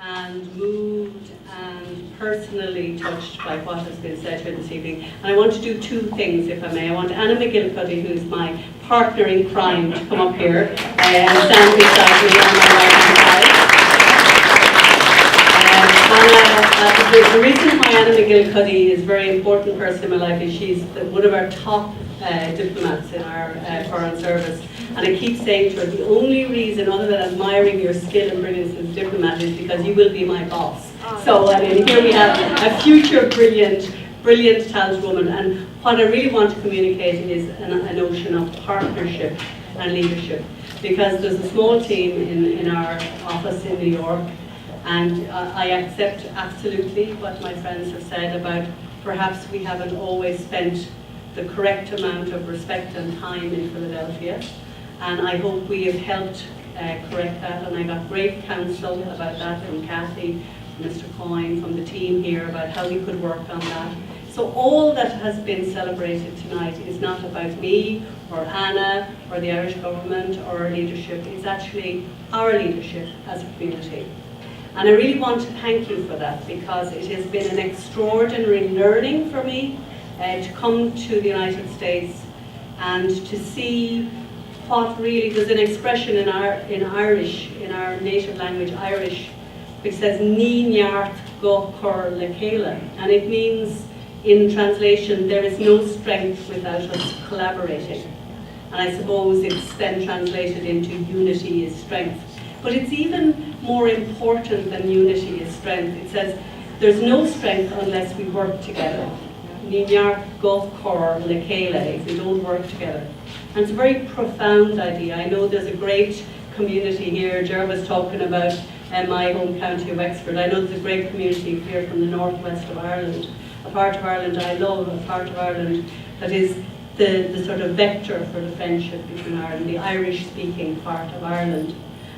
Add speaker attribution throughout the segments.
Speaker 1: and moved and personally touched by what has been said here this evening. And I want to do two things, if I may. I want Anna McGillicuddy, who's my partner in crime, to come up here and stand beside me on my right-hand side. The reason why Anna McGillicuddy is a very important person in my life is she's one of our top diplomats in our foreign service. And I keep saying to her, the only reason, other than admiring your skill and brilliance as a diplomat, is because you will be my boss. So I mean, here we have a future brilliant, talented woman. And what I really want to communicate is a notion of partnership and leadership. Because there's a small team in our office in New York, and I accept absolutely what my friends have said about perhaps we haven't always spent the correct amount of respect and time in Philadelphia. And I hope we have helped correct that. And I got great counsel about that from Kathy, Mr. Coyne, from the team here about how we could work on that. So all that has been celebrated tonight is not about me or Anna or the Irish government or our leadership. It's actually our leadership as a community. And I really want to thank you for that, because it has been an extraordinary learning for me to come to the United States and to see what really, there's an expression in Irish, in our native language, Irish, which says Ní neart go cur le chéile, and it means, in translation, there is no strength without us collaborating. And I suppose it's then translated into unity is strength. But it's even more important than unity is strength. It says there's no strength unless we work together. Ní neart go cur le chéile, if we don't work together. And it's a very profound idea. I know there's a great community here. Ger was talking about my home county of Wexford. I know there's a great community here from the northwest of Ireland. A part of Ireland I love, a part of Ireland that is the sort of vector for the friendship between Ireland, the Irish-speaking part of Ireland.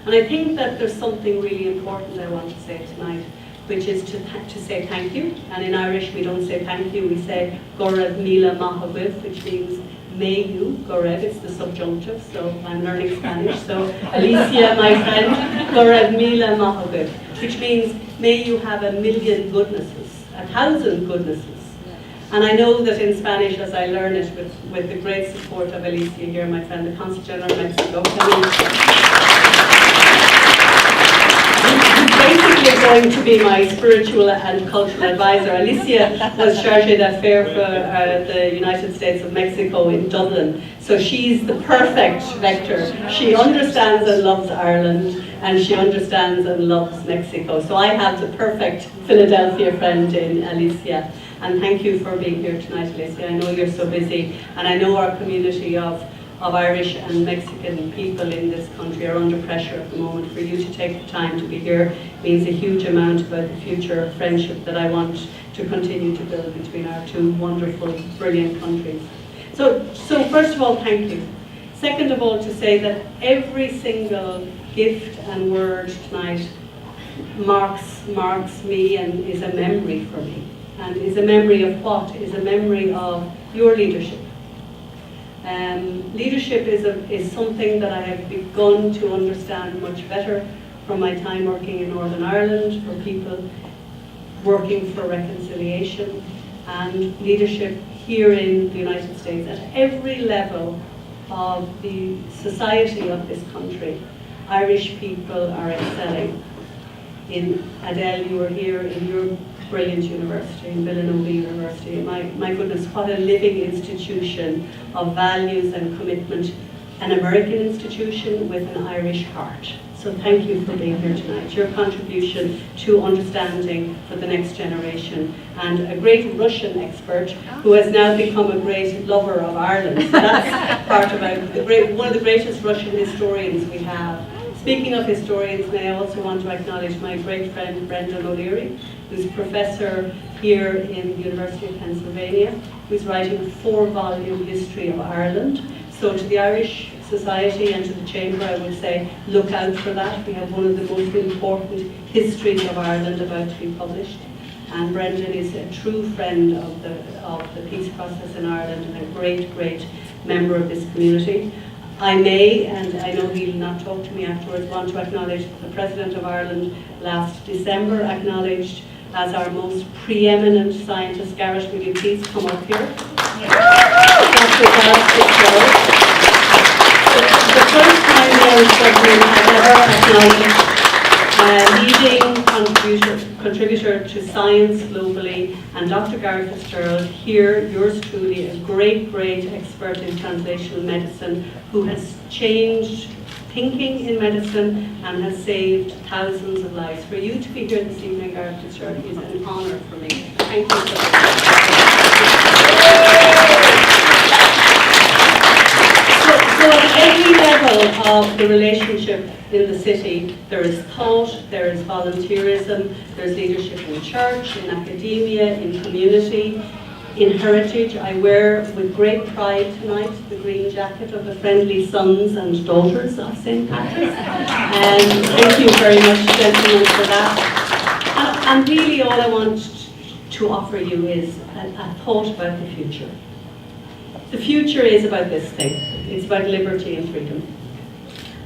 Speaker 1: And I think that there's something really important I want to say tonight, which is to say thank you. And in Irish we don't say thank you, we say Gorev Mila Mahavif, which means may you, Gorev, it's the subjunctive, so I'm learning Spanish. So Alicia, my friend, Gorev Mila Mahavif, which means may you have 1,000,000 goodnesses, 1,000 goodnesses. And I know that in Spanish, as I learn it with the great support of Alicia here, my friend, the Consul General of Mexico, basically going to be my spiritual and cultural advisor. Alicia was chargé d'affaires for the United States of Mexico in Dublin. So she's the perfect vector. She understands and loves Ireland, and she understands and loves Mexico. So I have the perfect Philadelphia friend in Alicia. And thank you for being here tonight, Alicia. I know you're so busy, and I know our community of Irish and Mexican people in this country are under pressure at the moment. For you to take the time to be here means a huge amount about the future friendship that I want to continue to build between our two wonderful, brilliant countries. So first of all, thank you. Second of all, to say that every single gift and word tonight marks me and is a memory for me. And is a memory of what? Is a memory of your leadership. Leadership is something that I have begun to understand much better from my time working in Northern Ireland, for people working for reconciliation, and leadership here in the United States. At every level of the society of this country, Irish people are excelling. In Adele, you were here in your brilliant university, in Villanova University. My goodness, what a living institution of values and commitment, an American institution with an Irish heart. So thank you for being here tonight. Your contribution to understanding for the next generation, and a great Russian expert who has now become a great lover of Ireland. So that's part about one of the greatest Russian historians we have. Speaking of historians, I also want to acknowledge my great friend Brendan O'Leary, who's a professor here in the University of Pennsylvania, who's writing a 4-volume history of Ireland. So to the Irish Society and to the Chamber, I would say, look out for that. We have one of the most important histories of Ireland about to be published. And Brendan is a true friend of the peace process in Ireland, and a great member of this community. I may, and I know he'll not talk to me afterwards, want to acknowledge the President of Ireland last December acknowledged as our most preeminent scientist. Garrett, will you please come up here? Dr. Garrett Fitzgerald. The first time Irish government has ever acknowledged leading contributor to science globally, and Dr. Garrett Fitzgerald here, yours truly, a great, great expert in translational medicine who has changed thinking in medicine and has saved thousands of lives. For you to be here this evening, Garrett Fitzgerald, is an honour for me. Thank you so much. So at every level of the relationship in the city, there is thought, there is volunteerism, there's leadership in church, in academia, in community, in heritage. I wear with great pride tonight the green jacket of the friendly sons and daughters of St. Patrick's. And thank you very much, gentlemen, for that. And really all I want to offer you is a thought about the future. The future is about this thing. It's about liberty and freedom.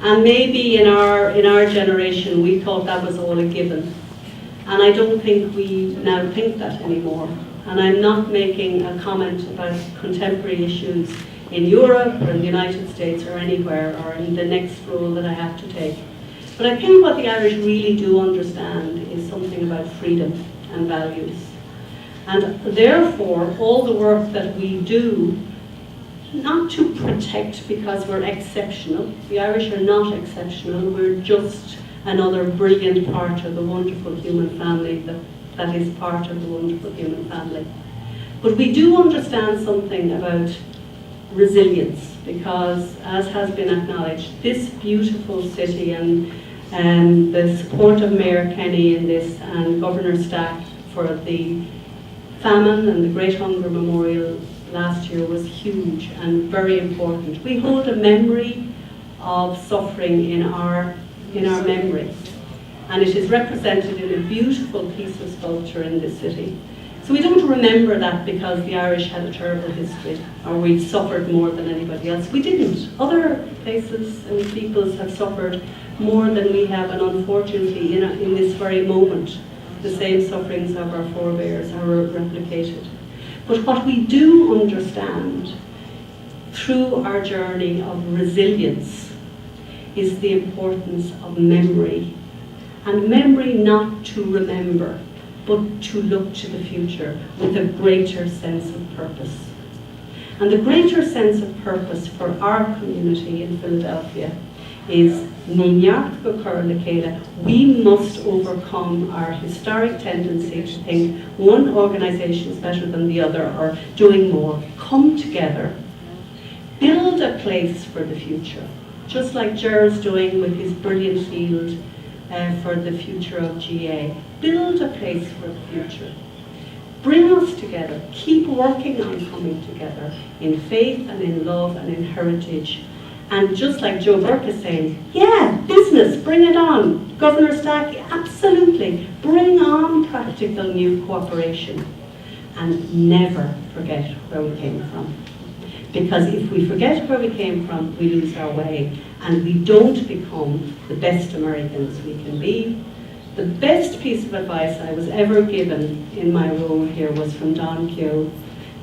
Speaker 1: And maybe in our generation we thought that was all a given. And I don't think we now think that anymore. And I'm not making a comment about contemporary issues in Europe or in the United States or anywhere or in the next role that I have to take. But I think what the Irish really do understand is something about freedom and values. And therefore, all the work that we do, not to protect because we're exceptional. The Irish are not exceptional. We're just another brilliant part of the wonderful human family that is part of the wonderful human family. But we do understand something about resilience because, as has been acknowledged, this beautiful city and the support of Mayor Kenny in this and Governor Stack for the famine and the Great Hunger Memorial last year was huge and very important. We hold a memory of suffering in our memory, and it is represented in a beautiful piece of sculpture in this city. So we don't remember that because the Irish had a terrible history or we suffered more than anybody else. We didn't. Other places and peoples have suffered more than we have, and unfortunately in this very moment the same sufferings of our forebears are replicated. But what we do understand through our journey of resilience is the importance of memory. And memory not to remember, but to look to the future with a greater sense of purpose. And the greater sense of purpose for our community in Philadelphia is we must overcome our historic tendency to think one organisation is better than the other or doing more. Come together, build a place for the future, just like Ger's doing with his brilliant field for the future of GA. Build a place for the future. Bring us together. Keep working on coming together in faith and in love and in heritage. And just like Joe Burke is saying, yeah, business, bring it on. Governor Stack, absolutely. Bring on practical new cooperation. And never forget where we came from. Because if we forget where we came from, we lose our way. And we don't become the best Americans we can be. The best piece of advice I was ever given in my role here was from Don Keogh,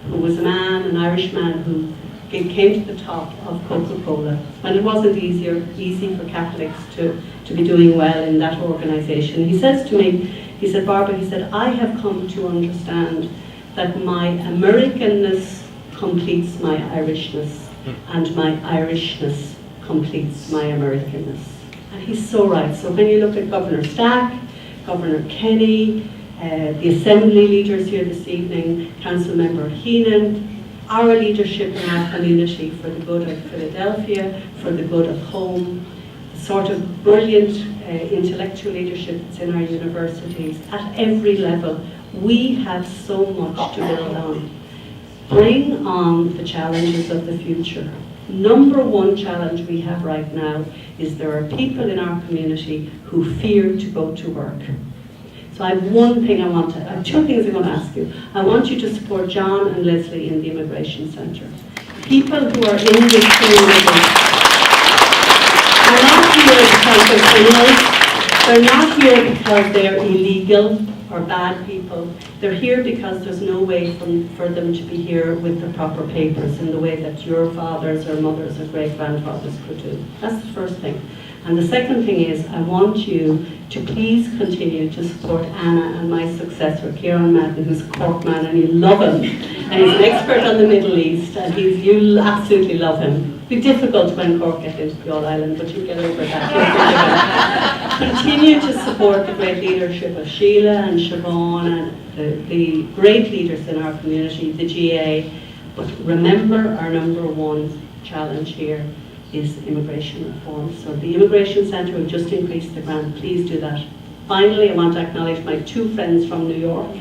Speaker 1: who was an Irish man who came to the top of Coca-Cola when it wasn't easy for Catholics to be doing well in that organisation. He says to me, he said, Barbara, he said, I have come to understand that my Americanness completes my Irishness and my Irishness completes my Americanness. And he's so right. So when you look at Governor Stack, Governor Kenny, the Assembly leaders here this evening, Council Member Heenan, our leadership in our community for the good of Philadelphia, for the good of home, the sort of brilliant intellectual leadership that's in our universities at every level. We have so much to build on. Bring on the challenges of the future. Number one challenge we have right now is there are people in our community who fear to go to work. So I have two things I'm going to ask you. I want you to support John and Leslie in the Immigration Centre. People who are in this community because they're criminals. They're not here because they're illegal or bad people. They're here because there's no way for them to be here with the proper papers in the way that your fathers or mothers or great-grandfathers could do. That's the first thing. And the second thing is, I want you to please continue to support Anna and my successor, Kieran Madden, who's a Cork man, and you love him. And he's an expert on the Middle East, and you'll absolutely love him. It'll be difficult when Cork gets into the All-Island, but you'll get over that. Continue to support the great leadership of Sheila and Siobhan and the great leaders in our community, the GA. But remember, our number one challenge here is immigration reform. So the Immigration Centre will just increase the grant. Please do that. Finally, I want to acknowledge my two friends from New York,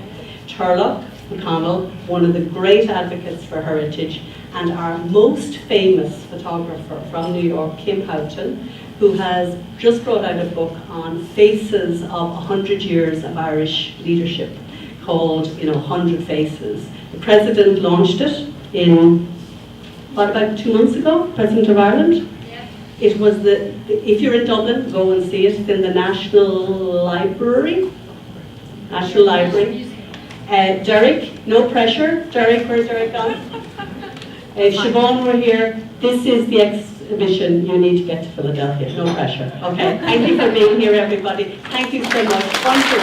Speaker 1: Turlock McConnell, one of the great advocates for heritage, and our most famous photographer from New York, Kim Houghton, who has just brought out a book on faces of 100 years of Irish leadership called, 100 Faces. The President launched it in about 2 months ago, President of Ireland. Yeah. It was if you're in Dublin, go and see it. It's in the National Library. Derek, no pressure. Derek, where's Derek gone? Siobhan, we're here. This is the exhibition. You need to get to Philadelphia. No pressure. Okay. Thank you for being here, everybody. Thank you so much. Wonderful.